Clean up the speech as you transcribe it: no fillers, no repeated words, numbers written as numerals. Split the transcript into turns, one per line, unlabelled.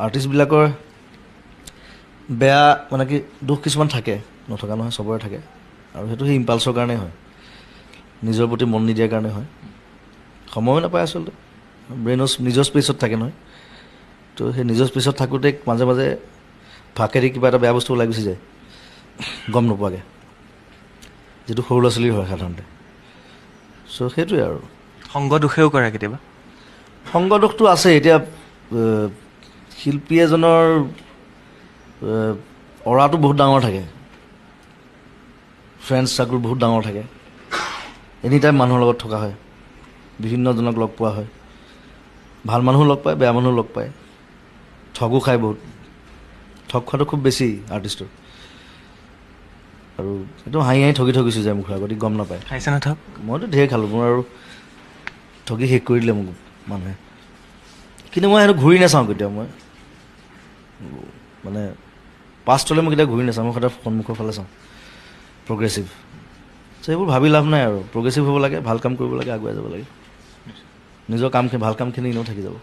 আৰ্টিষ্টবিলাকৰ বেয়া মানে কি দুখ কিছুমান থাকে, নথকা নহয়, চবৰে থাকে। আৰু সেইটো সেই ইম্পালছৰ কাৰণেই হয়, নিজৰ প্ৰতি মন নিদিয়াৰ কাৰণে হয়। সময়ো নাপায় আচলতে, ব্ৰেইনৰ নিজৰ স্পেচত থাকে নহয়। তো সেই নিজৰ স্পেচত থাকোঁতে মাজে মাজে ফাকেদি কিবা এটা বেয়া বস্তু ওলাই গুচি যায় গম নোপোৱাকৈ, যিটো সৰু ল'ৰা ছোৱালীৰ হয় সাধাৰণতে। চ' সেইটোৱে আৰু
সংগ দোষেও কৰে কেতিয়াবা।
সংগ দোষটো আছে। এতিয়া শিল্পী এজনৰ অৰাটো বহুত ডাঙৰ থাকে, ফ্ৰেণ্ডছ চাৰ্কুল বহুত ডাঙৰ থাকে, এনি টাইম মানুহৰ লগত থকা হয়, বিভিন্নজনক লগ পোৱা হয়, ভাল মানুহো লগ পায়, বেয়া মানুহো লগ পায়, ঠগো খায় বহুত। ঠগ খোৱাটো খুব বেছি আৰ্টিষ্টৰ, আৰু একদম হাঁহি হাঁহি ঠগি গুচি যায় মুখৰ আগতে, গম নাপায়।
খাইছে না ঠগ?
মইতো ঢেৰ খালোঁ, মোৰ আৰু ঠগি শেষ কৰি দিলে মোক মানুহে। কিন্তু মই সেইটো ঘূৰি নাচাওঁ কেতিয়াও, মই মানে পাষ্টলৈ মই কেতিয়াও ঘূৰি নাচাওঁ, মই সদায় সন্মুখৰ ফালে চাওঁ, প্ৰগ্ৰেছিভ। চ' সেইবোৰ ভাবি লাভ নাই আৰু, প্ৰগ্ৰেছিভ হ'ব লাগে, ভাল কাম কৰিব লাগে, আগুৱাই যাব লাগে, নিজৰ কামখিনি ভাল কামখিনি এনেও থাকি যাব।